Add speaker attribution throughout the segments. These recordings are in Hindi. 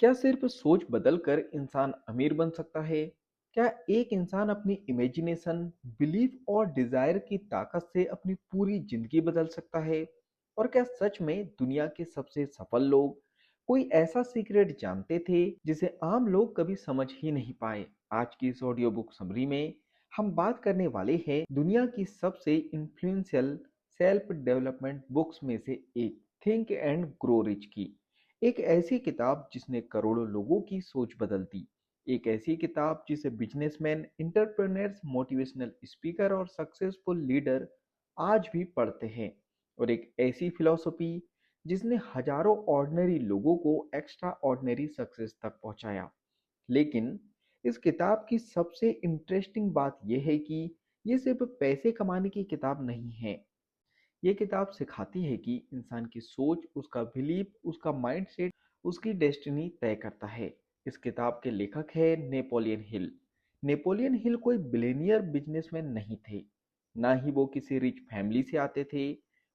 Speaker 1: क्या सिर्फ सोच बदलकर इंसान अमीर बन सकता है? क्या एक इंसान अपनी इमेजिनेशन, बिलीफ और डिजायर की ताकत से अपनी पूरी जिंदगी बदल सकता है? और क्या सच में दुनिया के सबसे सफल लोग कोई ऐसा सीक्रेट जानते थे जिसे आम लोग कभी समझ ही नहीं पाए? आज की इस ऑडियो बुक समरी में हम बात करने वाले हैं दुनिया की सबसे इन्फ्लुएंशियल सेल्फ डेवलपमेंट बुक्स में से एक, थिंक एंड ग्रो रिच की। एक ऐसी किताब जिसने करोड़ों लोगों की सोच बदल दी। एक ऐसी किताब जिसे बिजनेसमैन, एंटरप्रेन्योर्स, मोटिवेशनल स्पीकर और सक्सेसफुल लीडर आज भी पढ़ते हैं। और एक ऐसी फिलॉसफी जिसने हजारों ऑर्डिनरी लोगों को एक्स्ट्रा ऑर्डिनरी सक्सेस तक पहुंचाया। लेकिन इस किताब की सबसे इंटरेस्टिंग बात यह है कि ये सिर्फ पैसे कमाने की किताब नहीं है। ये किताब सिखाती है कि इंसान की सोच, उसका बिलीफ, उसका माइंडसेट उसकी डेस्टिनी तय करता है। इस किताब के लेखक है नेपोलियन हिल। नेपोलियन हिल कोई बिलियनियर बिजनेसमैन नहीं थे, ना ही वो किसी रिच फैमिली से आते थे।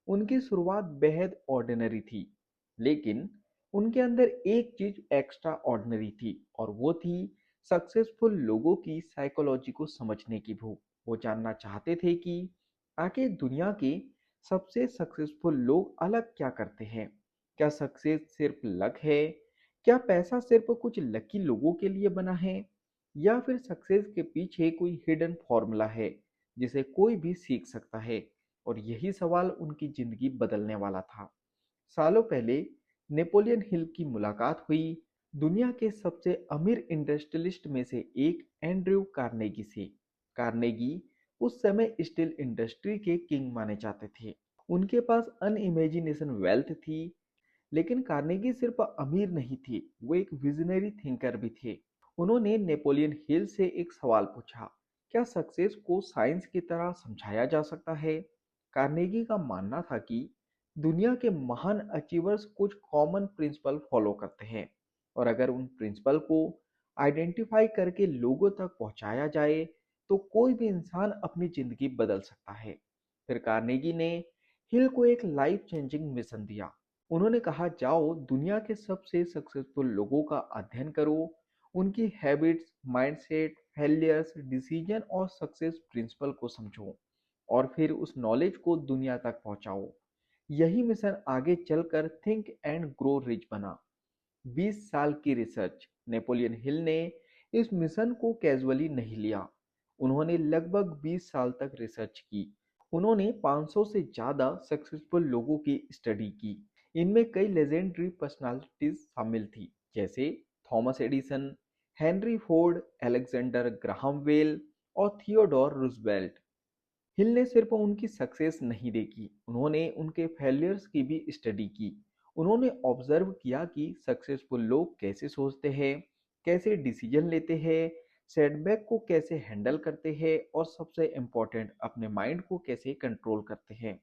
Speaker 1: उनकी शुरुआत बेहद ऑर्डिनरी थी, लेकिन उनके अंदर एक चीज एक्स्ट्रा ऑर्डिनरी थी, और वो थी सक्सेसफुल लोगों की साइकोलॉजी को समझने की भूख। वो जानना चाहते थे कि आखिर दुनिया के सबसे सक्सेसफुल लोग अलग क्या करते हैं। क्या सक्सेस सिर्फ लक है? क्या पैसा सिर्फ कुछ लकी लोगों के लिए बना है? या फिर सक्सेस के पीछे कोई हिडन फॉर्मूला है जिसे कोई भी सीख सकता है? और यही सवाल उनकी जिंदगी बदलने वाला था। सालों पहले नेपोलियन हिल की मुलाकात हुई दुनिया के सबसे अमीर इंडस्ट्रियलिस्ट में से एक, एंड्रयू कार्नेगी से। कार्नेगी उस समय स्टील इंडस्ट्री के किंग माने जाते थे। उनके पास अनइमेजिनेशन वेल्थ थी। लेकिन कार्नेगी सिर्फ अमीर नहीं थे, वो एक विजनरी थिंकर भी थे। उन्होंने नेपोलियन हिल से एक सवाल पूछा, क्या सक्सेस को साइंस की तरह समझाया जा सकता है? कार्नेगी का मानना था कि दुनिया के महान अचीवर्स कुछ कॉमन प्रिंसिपल फॉलो करते हैं, और अगर उन प्रिंसिपल को आइडेंटिफाई करके लोगों तक पहुंचाया जाए तो कोई भी इंसान अपनी जिंदगी बदल सकता है। फिर कार्नेगी ने हिल को एक लाइफ चेंजिंग मिशन दिया। उन्होंने कहा, जाओ दुनिया के सबसे सक्सेसफुल लोगों का अध्ययन करो, उनकी हैबिट्स, माइंडसेट, फेलियर्स, डिसीजन और सक्सेस प्रिंसिपल को समझो, और फिर उस नॉलेज को दुनिया तक पहुंचाओ। यही मिशन आगे चलकर थिंक एंड ग्रो रिच बना। 20 साल की रिसर्च। नेपोलियन हिल ने इस मिशन को कैजुअली नहीं लिया। उन्होंने लगभग 20 साल तक रिसर्च की। उन्होंने 500 से ज़्यादा सक्सेसफुल लोगों की स्टडी की। इनमें कई लेजेंडरी पर्सनालिटीज शामिल थी, जैसे Thomas Edison, Henry Ford, Alexander Graham Bell और थियोडोर रूजवेल्ट। हिल ने सिर्फ उनकी सक्सेस नहीं देखी, उन्होंने उनके फेलियर्स की भी स्टडी की। उन्होंने ऑब्जर्व किया कि सक्सेसफुल लोग कैसे सोचते हैं, कैसे डिसीजन लेते हैं, सेटबैक को कैसे हैंडल करते हैं, और सबसे इम्पोर्टेंट, अपने माइंड को कैसे कंट्रोल करते हैं।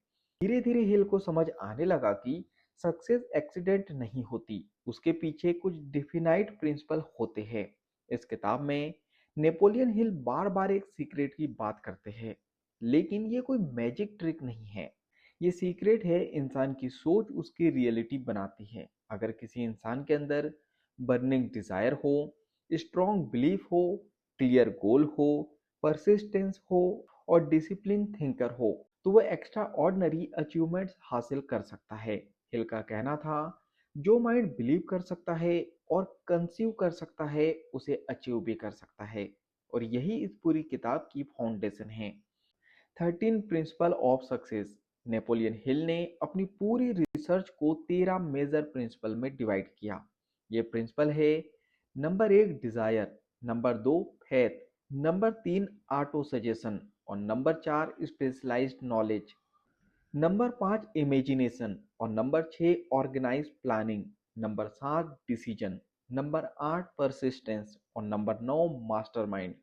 Speaker 1: धीरे धीरे हिल को समझ आने लगा कि सक्सेस एक्सीडेंट नहीं होती, उसके पीछे कुछ डिफिनाइट प्रिंसिपल होते हैं। इस किताब में नेपोलियन हिल बार बार एक सीक्रेट की बात करते हैं, लेकिन ये कोई मैजिक ट्रिक नहीं है। ये सीक्रेट है इंसान की सोच उसकी रियलिटी बनाती है। अगर किसी इंसान के अंदर बर्निंग डिजायर हो, स्ट्रॉन्ग बिलीफ हो, क्लियर गोल हो, परसिस्टेंस हो और डिसिप्लिन थिंकर हो, तो वह एक्स्ट्रा ऑर्डिनरी अचीवमेंट्स हासिल कर सकता है। हिल का कहना था, जो माइंड बिलीव कर सकता है और कंसीव कर सकता है उसे अचीव भी कर सकता है। और यही इस पूरी किताब की फाउंडेशन है। 13 principle of success. Napoleon Hill ने अपनी पूरी रिसर्च को 13 मेजर प्रिंसिपल में डिवाइड किया। ये प्रिंसिपल है: number 1 desire, number 2 faith, number 3 autosuggestion, और number 4 specialised knowledge, number 5 imagination, और number 6 organise planning, number 7 decision, number 8 persistence, और number 9 mastermind,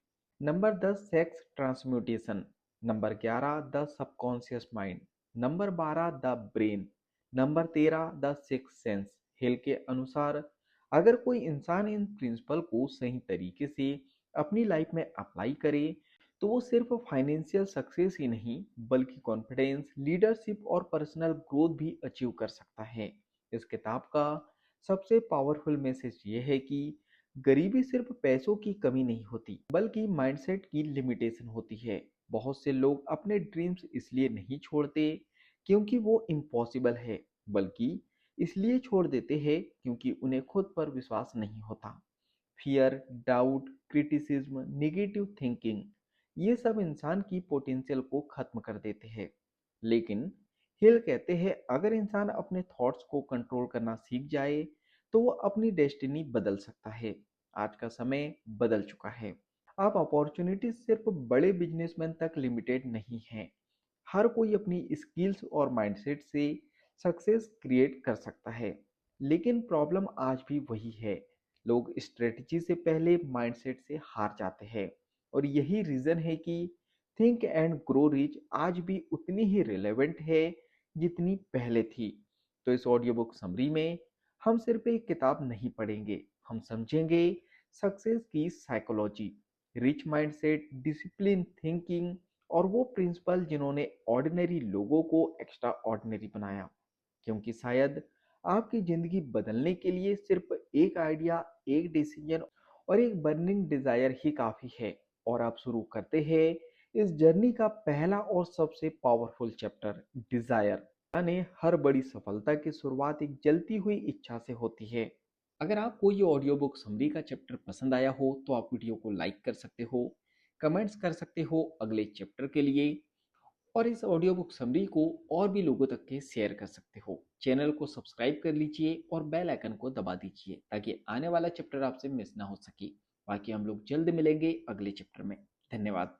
Speaker 1: number 10 sex transmutation, number 11 the subconscious mind, number 12 the brain, number 13 the six sense. Hill के अनुसार अगर कोई इंसान इन प्रिंसिपल को सही तरीके से अपनी लाइफ में अप्लाई करे तो वो सिर्फ फाइनेंशियल सक्सेस ही नहीं बल्कि कॉन्फिडेंस, लीडरशिप और पर्सनल ग्रोथ भी अचीव कर सकता है। इस किताब का सबसे पावरफुल मैसेज ये है कि गरीबी सिर्फ पैसों की कमी नहीं होती, बल्कि माइंडसेट की लिमिटेशन होती है। बहुत से लोग अपने ड्रीम्स इसलिए नहीं छोड़ते क्योंकि वो इम्पॉसिबल है, बल्कि इसलिए छोड़ देते हैं क्योंकि उन्हें खुद पर विश्वास नहीं होता। Fear, doubt, criticism, negative thinking, ये सब इंसान की पोटेंशियल को खत्म कर देते हैं। लेकिन हिल कहते हैं अगर इंसान अपने थॉट्स को कंट्रोल करना सीख जाए तो वो अपनी डेस्टिनी बदल सकता है। आज का समय बदल चुका है। अब अपॉर्चुनिटीज सिर्फ बड़े बिजनेसमैन तक लिमिटेड नहीं है। हर कोई अपनी स्किल्स और माइंडसेट से सक्सेस क्रिएट कर सकता है। लेकिन प्रॉब्लम आज भी वही है, लोग स्ट्रेटजी से पहले माइंडसेट से हार जाते हैं। और यही रीजन है कि थिंक एंड ग्रो रिच आज भी उतनी ही रिलेवेंट है जितनी पहले थी। तो इस ऑडियो बुक समरी में हम सिर्फ एक किताब नहीं पढ़ेंगे, हम समझेंगे सक्सेस की psychology, rich mindset, discipline thinking और वो प्रिंसिपल जिन्होंने ऑर्डिनरी लोगों को एक्स्ट्रा ऑर्डिनरी बनाया। क्योंकि शायद आपकी जिंदगी बदलने के लिए सिर्फ एक आइडिया, एक डिसीजन और एक बर्निंग डिजायर ही काफी है। और आप शुरू करते हैं इस जर्नी का पहला और सबसे पावरफुल चैप्टर, डिजायर। यानी हर बड़ी सफलता की शुरुआत एक जलती हुई इच्छा से होती है। अगर आपको ये ऑडियो बुक समरी का चैप्टर पसंद आया हो तो आप वीडियो को लाइक कर सकते हो, कमेंट्स कर सकते हो अगले चैप्टर के लिए, और इस ऑडियो बुक समरी को और भी लोगों तक के शेयर कर सकते हो। चैनल को सब्सक्राइब कर लीजिए और बेल आइकन को दबा दीजिए ताकि आने वाला चैप्टर आपसे मिस ना हो सके। बाकी हम लोग जल्द मिलेंगे अगले चैप्टर में। धन्यवाद।